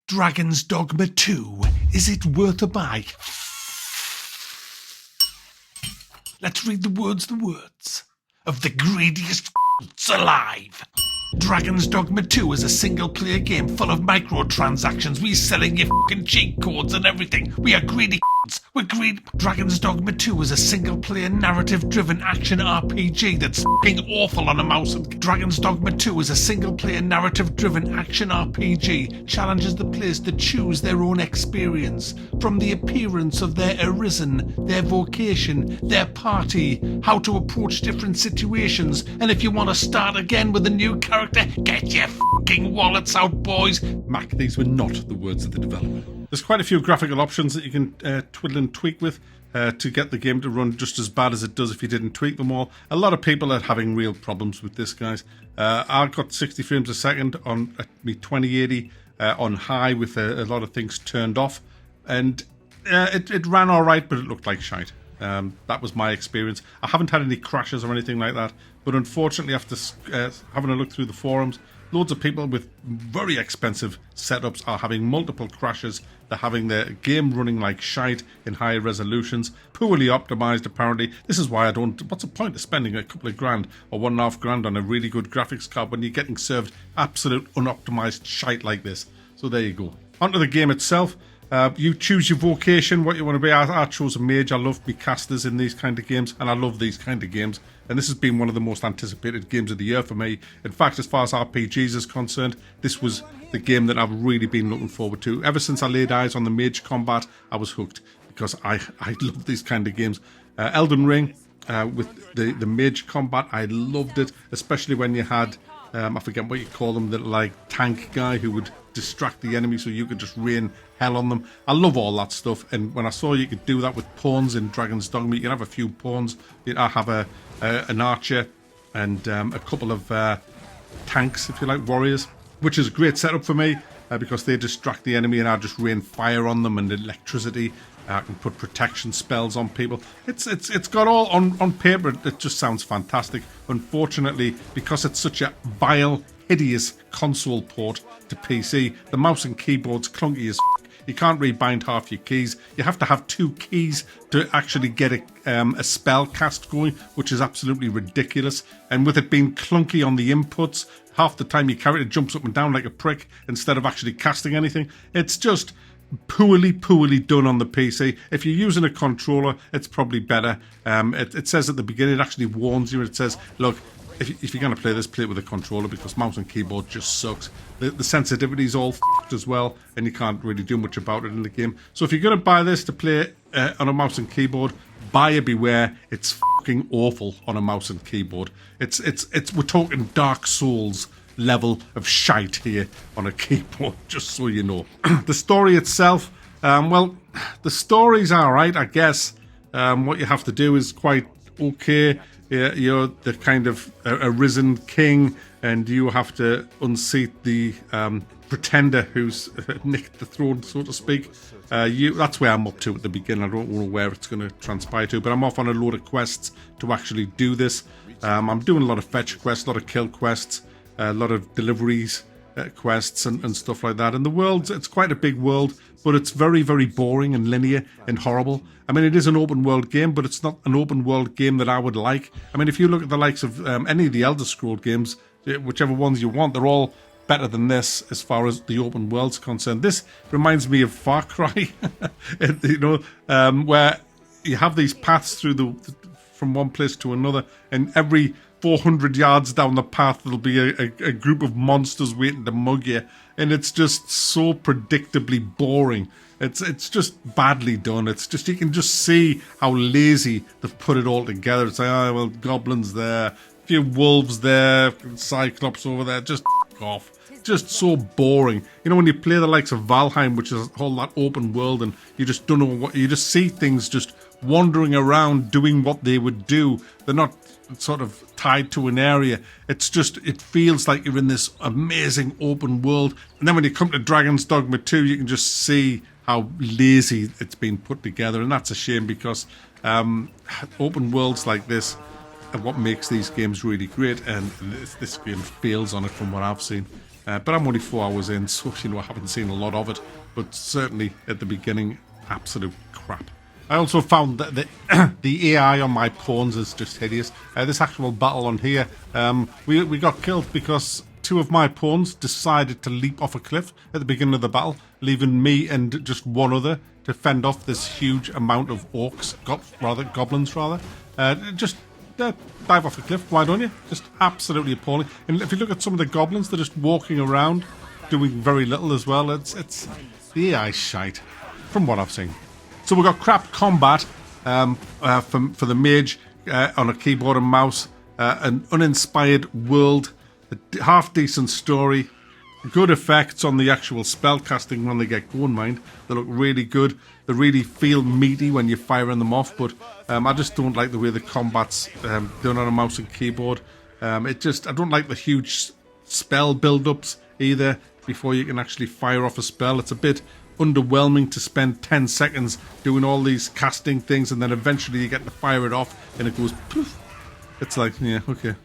Dragon's Dogma 2. Is it worth a buy? Let's read the words of the greediest alive. Dragon's Dogma 2 is a single-player game full of microtransactions. We're selling you fucking cheat codes and everything. We are greedy. We're greedy. Dragon's Dogma 2 is a single-player narrative-driven action RPG that's fucking awful on a mouse. Dragon's Dogma 2 is a single-player narrative-driven action RPG. Challenges the players to choose their own experience. From the appearance of their arisen, their vocation, their party, how to approach different situations, and if you want to start again with a new character, get your fucking wallets out, boys. Mac, these were not the words of the developer. There's quite a few graphical options that you can twiddle and tweak with to get the game to run just as bad as it does if you didn't tweak them all. A lot of people are having real problems with this, guys. I've got 60 frames a second on me 2080 on high with a lot of things turned off, and it ran all right, but it looked like shite. That was my experience. I haven't had any crashes or anything like that, but unfortunately after having a look through the forums, loads of people with very expensive setups are having multiple crashes. They're having their game running like shite in higher resolutions, poorly optimized apparently. This is why I don't... What's the point of spending a couple of grand or $1.5 on a really good graphics card when you're getting served absolute unoptimized shite like this? So there you go. Onto the game itself. You choose your vocation, what you want to be. I chose a mage. I love me casters in these kind of games, and I love these kind of games. And this has been one of the most anticipated games of the year for me. In fact, as far as RPGs is concerned, this was the game that I've really been looking forward to. Ever since I laid eyes on the mage combat, I was hooked, because I love these kind of games. Elden Ring, with the mage combat, I loved it, especially when you had... I forget what you call them, the like tank guy who would distract the enemy so you could just rain hell on them. I love all that stuff, and when I saw you could do that with pawns in Dragon's Dogma, you can have a few pawns. I have an archer and a couple of tanks, if you like, warriors, which is a great setup for me because they distract the enemy and I just rain fire on them and electricity. I can put protection spells on people. It's got all on paper. It just sounds fantastic. Unfortunately, because it's such a vile, hideous console port to PC, the mouse and keyboard's clunky as f***. You can't rebind half your keys. You have to have 2 keys to actually get a spell cast going, which is absolutely ridiculous. And with it being clunky on the inputs, half the time your character jumps up and down like a prick instead of actually casting anything. It's just poorly done on the PC. If you're using a controller, it's probably better. It says at the beginning, it actually warns you. It says, look, if you're going to play this, play it with a controller because mouse and keyboard just sucks. The sensitivity's all f***ed as well, and you can't really do much about it in the game. So if you're going to buy this to play on a mouse and keyboard, buyer beware. It's fucking awful on a mouse and keyboard. We're talking Dark Souls level of shite here on a keyboard, just so you know. The story itself, well, the story's alright, I guess. What you have to do is quite okay. You're the kind of arisen king, and you have to unseat the pretender who's nicked the throne, so to speak. That's where I'm up to at the beginning. I don't know where it's going to transpire to, but I'm off on a load of quests to actually do this. I'm doing a lot of fetch quests, a lot of kill quests, a lot of deliveries quests and stuff like that. And the world, it's quite a big world, but it's very, very boring and linear and horrible. I mean, it is an open world game, but it's not an open world game that I would like. I mean, if you look at the likes of any of the Elder Scrolls games, whichever ones you want, they're all better than this as far as the open world's concerned. This reminds me of Far Cry, where you have these paths through from one place to another, and every 400 yards down the path there'll be a group of monsters waiting to mug you, and it's just so predictably boring. It's just badly done. It's just, you can just see how lazy they've put it all together. It's like, oh, well, goblins there, a few wolves there, cyclops over there, just off. Just so boring. You know, when you play the likes of Valheim, which is all that open world, and you just don't know what, you just see things just wandering around doing what they would do. They're not sort of tied to an area. It's just, it feels like you're in this amazing open world. And then when you come to Dragon's Dogma 2, you can just see how lazy it's been put together, and that's a shame because open worlds like this are what makes these games really great, and this game fails on it from what I've seen. But I'm only 4 hours in, so I haven't seen a lot of it. But certainly at the beginning, absolute crap. I also found that the AI on my pawns is just hideous. This actual battle on here, we got killed because 2 of my pawns decided to leap off a cliff at the beginning of the battle, leaving me and just 1 other to fend off this huge amount of orcs, goblins rather. Just dive off a cliff, why don't you? Just absolutely appalling. And if you look at some of the goblins, they're just walking around, doing very little as well. It's the AI shite, from what I've seen. So we've got crap combat for the mage on a keyboard and mouse, an uninspired world, a half-decent story, good effects on the actual spell casting when they get going, mind. They look really good. They really feel meaty when you're firing them off, but I just don't like the way the combat's done on a mouse and keyboard. I don't like the huge spell build-ups either before you can actually fire off a spell. It's a bit underwhelming to spend 10 seconds doing all these casting things and then eventually you get to fire it off and it goes poof. It's like, yeah, okay.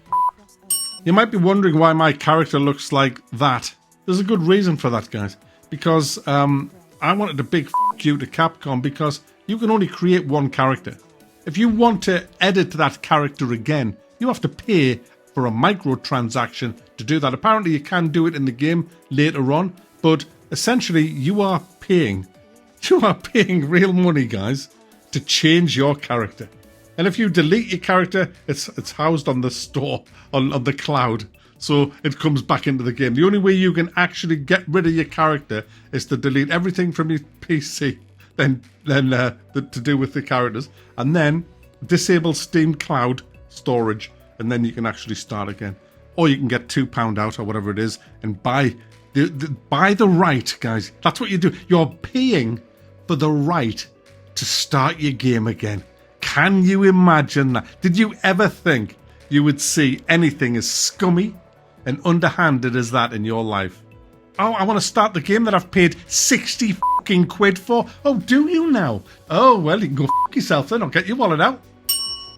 You might be wondering why my character looks like that. There's a good reason for that, guys. Because I wanted a big f*** you to Capcom because you can only create 1 character. If you want to edit that character again, you have to pay for a microtransaction to do that. Apparently you can do it in the game later on, but essentially you are paying real money, guys, to change your character. And if you delete your character, it's housed on the store, on the cloud. So it comes back into the game. The only way you can actually get rid of your character is to delete everything from your PC, then to do with the characters, and then disable Steam Cloud storage, and then you can actually start again. Or you can get £2 out or whatever it is and buy the right, guys. That's what you do. You're paying for the right to start your game again. Can you imagine that? Did you ever think you would see anything as scummy and underhanded as that in your life? Oh, I want to start the game that I've paid 60 fucking quid for. Oh, do you now? Oh, well, you can go fuck yourself then. I'll get your wallet out.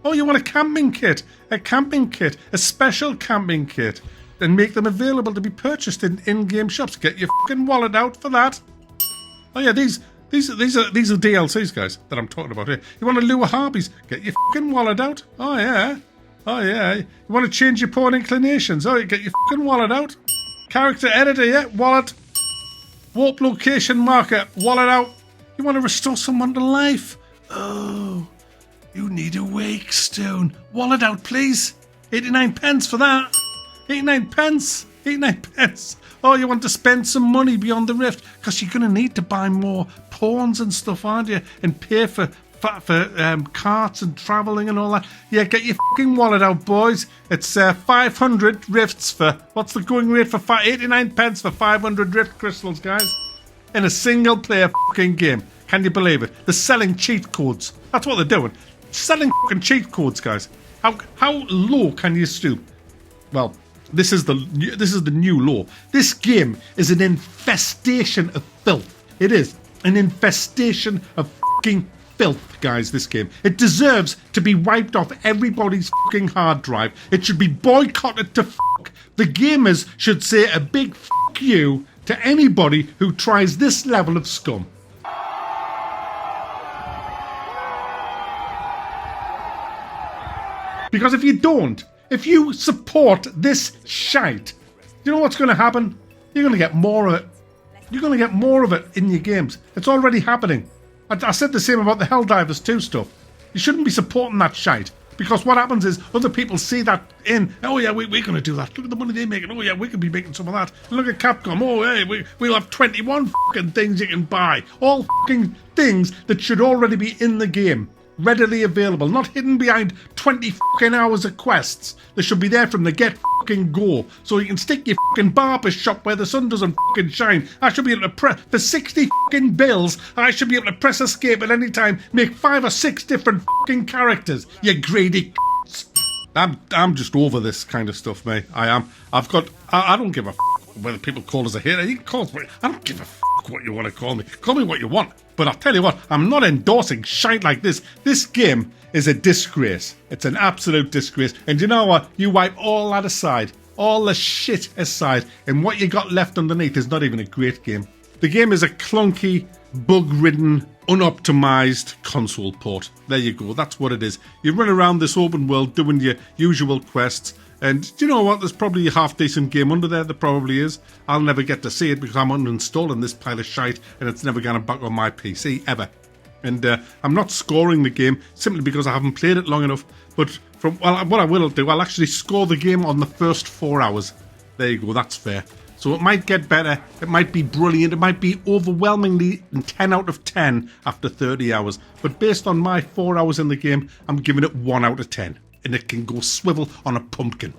Oh, you want a camping kit? A special camping kit, and make them available to be purchased in in-game shops. Get your fucking wallet out for that. Oh yeah, these are DLCs, guys, that I'm talking about here. You want to lure harpies? Get your fucking wallet out. Oh yeah. You want to change your pawn inclinations? Oh, you get your fucking wallet out. Character editor, yeah, wallet. Warp location marker, wallet out. You want to restore someone to life? Oh, you need a wake stone. Wallet out, please. 89 pence for that. 89 pence. Oh, you want to spend some money beyond the rift because you're going to need to buy more pawns and stuff, aren't you? And pay for carts and travelling and all that. Yeah, get your fucking wallet out, boys. It's 500 rifts for... What's the going rate for 89 pence for 500 rift crystals, guys? In a single player fucking game. Can you believe it? They're selling cheat codes. That's what they're doing. Selling fucking cheat codes, guys. How low can you stoop? Well, this is the new law. This game is an infestation of filth. It is an infestation of fucking filth, guys, this game. It deserves to be wiped off everybody's fucking hard drive. It should be boycotted to fuck. The gamers should say a big fuck you to anybody who tries this level of scum. Because if you don't, if you support this shite, you know what's going to happen? You're going to get more of it. You're going to get more of it in your games. It's already happening. I said the same about the Helldivers 2 stuff. You shouldn't be supporting that shite. Because what happens is other people see that in, oh yeah, we're going to do that. Look at the money they're making. Oh yeah, we could be making some of that. Look at Capcom. Oh hey, we'll have 21 fucking things you can buy. All fucking things that should already be in the game. Readily available, not hidden behind 20 fucking hours of quests. They should be there from the get fucking go, so you can stick your fucking barber shop where the sun doesn't fucking shine. I should be able to press for 60 fucking bills. I should be able to press escape at any time, make 5 or 6 different fucking characters. You greedy c***s. I'm just over this kind of stuff, mate. I am. I don't give a whether people call us a hater. You can call us. I don't give a what you want to call me. Call me what you want. But I'll tell you what, I'm not endorsing shite like this. This game is a disgrace. It's an absolute disgrace. And you know what? You wipe all that aside. all the shit aside, and what you got left underneath is not even a great game. The game is a clunky, bug-ridden, unoptimized console port. There you go, that's what it is. You run around this open world doing your usual quests, and do you know what? There's probably a half-decent game under there. There probably is. I'll never get to see it because I'm uninstalling this pile of shite, and it's never going to back on my PC, ever. And I'm not scoring the game simply because I haven't played it long enough. But from what I will do, I'll actually score the game on the first 4 hours. There you go, that's fair. So it might get better, it might be brilliant, it might be overwhelmingly 10 out of 10 after 30 hours. But based on my 4 hours in the game, I'm giving it 1 out of 10. And it can go swivel on a pumpkin.